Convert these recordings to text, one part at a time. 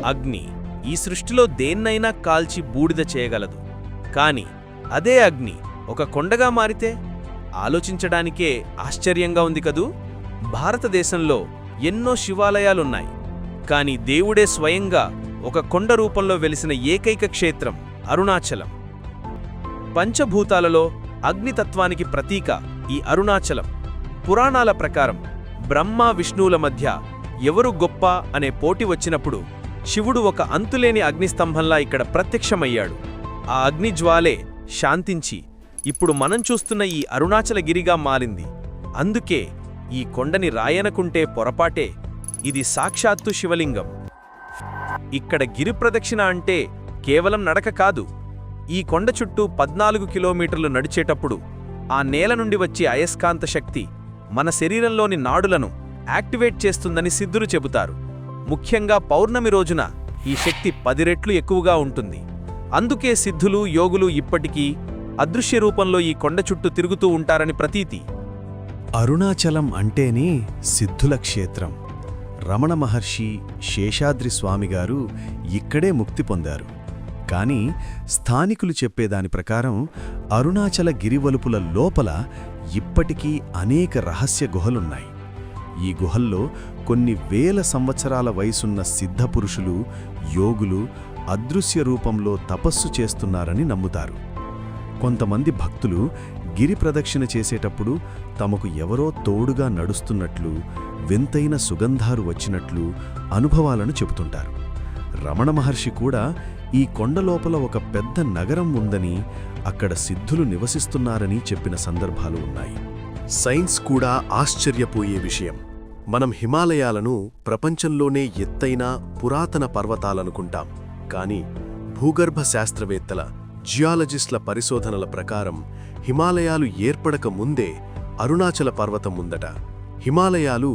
అగ్ని ఈ సృష్టిలో దేన్నైనా కాల్చి బూడిద చేయగలదు. కాని అదే అగ్ని ఒక కొండగా మారితే ఆలోచించడానికే ఆశ్చర్యంగా ఉంది కదూ. భారతదేశంలో ఎన్నో శివాలయాలున్నాయి, కాని దేవుడే స్వయంగా ఒక కొండ రూపంలో వెలిసిన ఏకైక క్షేత్రం అరుణాచలం. పంచభూతాలలో అగ్నితత్వానికి ప్రతీక ఈ అరుణాచలం. పురాణాల ప్రకారం బ్రహ్మ విష్ణువుల మధ్య ఎవరు గొప్ప అనే పోటీ వచ్చినప్పుడు శివుడు ఒక అంతులేని అగ్నిస్తంభంలా ఇక్కడ ప్రత్యక్షమయ్యాడు. ఆ అగ్నిజ్వాలే శాంతించి ఇప్పుడు మనం చూస్తున్న ఈ అరుణాచలగిరిగా మారింది. అందుకే ఈ కొండని రాయనకుంటే పొరపాటే, ఇది సాక్షాత్తు శివలింగం. ఇక్కడ గిరి ప్రదక్షిణ అంటే కేవలం నడక కాదు. ఈ కొండ చుట్టూ 14 కిలోమీటర్లు నడిచేటప్పుడు ఆ నేల నుండి వచ్చే అయస్కాంత శక్తి మన శరీరంలోని నాడులను యాక్టివేట్ చేస్తుందని సిద్ధులు చెబుతారు. ముఖ్యంగా పౌర్ణమి రోజున ఈ శక్తి 10 రెట్లు ఎక్కువగా ఉంటుంది. అందుకే సిద్ధులు, యోగులు ఇప్పటికీ అదృశ్య రూపంలో ఈ కొండ చుట్టూ తిరుగుతూ ఉంటారని ప్రతీతి. అరుణాచలం అంటేనే సిద్ధుల క్షేత్రం. రమణ మహర్షి, శేషాద్రి స్వామిగారు ఇక్కడే ముక్తి పొందారు. కాని స్థానికులు చెప్పేదాని ప్రకారం అరుణాచల గిరివలుపుల లోపల ఇప్పటికీ అనేక రహస్య గుహలున్నాయి. ఈ గుహల్లో కొన్ని వేల సంవత్సరాల వయసున్న సిద్ధపురుషులు, యోగులు అదృశ్య రూపంలో తపస్సు చేస్తున్నారని నమ్ముతారు. కొంతమంది భక్తులు గిరి ప్రదక్షిణ చేసేటప్పుడు తమకు ఎవరో తోడుగా నడుస్తున్నట్లు, వింతైన సుగంధాలు వచ్చినట్లు అనుభవాలను చెబుతుంటారు. రమణ మహర్షి కూడా ఈ కొండలోపల ఒక పెద్ద నగరం ఉందని, అక్కడ సిద్ధులు నివసిస్తున్నారని చెప్పిన సందర్భాలు ఉన్నాయి. సైన్స్ కూడా ఆశ్చర్యపోయే విషయం. మనం హిమాలయాలను ప్రపంచంలోనే ఎత్తైన పురాతన పర్వతాలనుకుంటాం. కానీ భూగర్భ శాస్త్రవేత్తల, జియాలజిస్టుల పరిశోధనల ప్రకారం హిమాలయాలు ఏర్పడక ముందే అరుణాచల పర్వతం ఉందట. హిమాలయాలు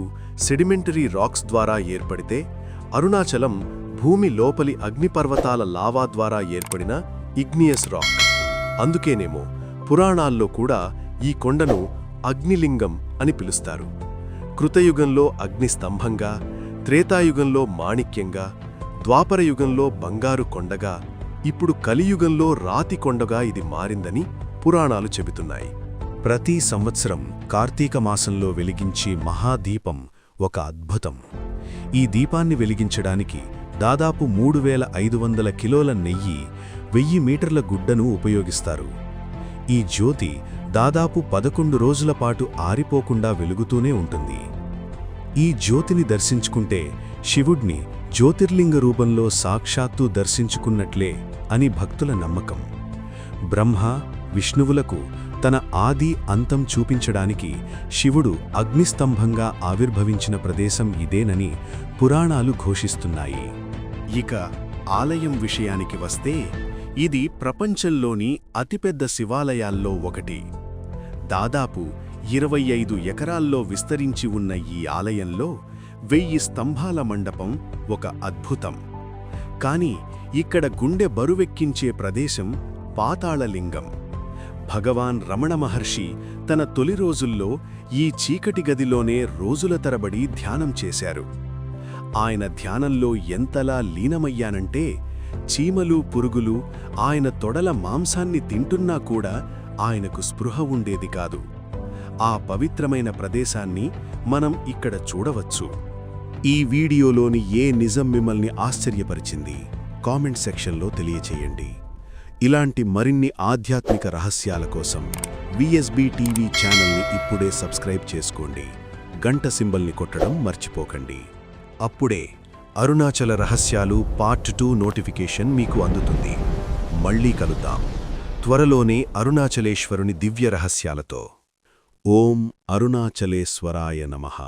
సెడిమెంటరీ రాక్స్ ద్వారా ఏర్పడితే, అరుణాచలం భూమి లోపలి అగ్నిపర్వతాల లావా ద్వారా ఏర్పడిన ఇగ్నియస్ రాక్. అందుకేనేమో పురాణాల్లో కూడా ఈ కొండను అగ్నిలింగం అని పిలుస్తారు. కృతయుగంలో అగ్నిస్తంభంగా, త్రేతాయుగంలో మాణిక్యంగా, ద్వాపరయుగంలో బంగారు కొండగా, ఇప్పుడు కలియుగంలో రాతి కొండగా ఇది మారిందని పురాణాలు చెబుతున్నాయి. ప్రతి సంవత్సరం కార్తీక మాసంలో వెలిగించే మహాదీపం ఒక అద్భుతం. ఈ దీపాన్ని వెలిగించడానికి దాదాపు 3500 కిలోల నెయ్యి, 1000 మీటర్ల గుడ్డను ఉపయోగిస్తారు. ఈ జ్యోతి దాదాపు 11 రోజుల పాటు ఆరిపోకుండా వెలుగుతూనే ఉంటుంది. ఈ జ్యోతిని దర్శించుకుంటే శివుడ్ని జ్యోతిర్లింగ రూపంలో సాక్షాత్తు దర్శించుకున్నట్లే అని భక్తుల నమ్మకం. బ్రహ్మ, విష్ణువులకు తన ఆది అంతం చూపించడానికి శివుడు అగ్నిస్తంభంగా ఆవిర్భవించిన ప్రదేశం ఇదేనని పురాణాలు ఘోషిస్తున్నాయి. ఇక ఆలయం విషయానికి వస్తే, ఇది ప్రపంచంలోని అతిపెద్ద శివాలయాల్లో ఒకటి. దాదాపు 25 ఎకరాల్లో విస్తరించి ఉన్న ఈ ఆలయంలో 1000 స్తంభాల మండపం ఒక అద్భుతం. కాని ఇక్కడ గుండె బరువెక్కించే ప్రదేశం పాతాళలింగం. భగవాన్ రమణ మహర్షి తన తొలి రోజుల్లో ఈ చీకటి గదిలోనే రోజుల తరబడి ధ్యానం చేశారు. ఆయన ధ్యానంలో ఎంతలా లీనమయ్యానంటే, చీమలు, పురుగులు ఆయన తొడల మాంసాన్ని తింటున్నా కూడా ఆయనకు స్పృహ ఉండేది కాదు. ఆ పవిత్రమైన ప్రదేశాన్ని మనం ఇక్కడ చూడవచ్చు. ఈ వీడియోలోని ఏ నిజం మిమ్మల్ని ఆశ్చర్యపరిచింది? కామెంట్ సెక్షన్లో తెలియచేయండి. ఇలాంటి మరిన్ని ఆధ్యాత్మిక రహస్యాల కోసం విఎస్బి టీవీ ఛానల్ని ఇప్పుడే సబ్స్క్రైబ్ చేసుకోండి. గంట సింబల్ని కొట్టడం మర్చిపోకండి. అప్పుడే అరుణాచల రహస్యాలు పార్ట్ 2 నోటిఫికేషన్ మీకు అందుతుంది. మళ్ళీ కలుద్దాం త్వరలోనే అరుణాచలేశ్వరుని దివ్య రహస్యాలతో. ఓం అరుణాచలేశ్వరాయ నమః.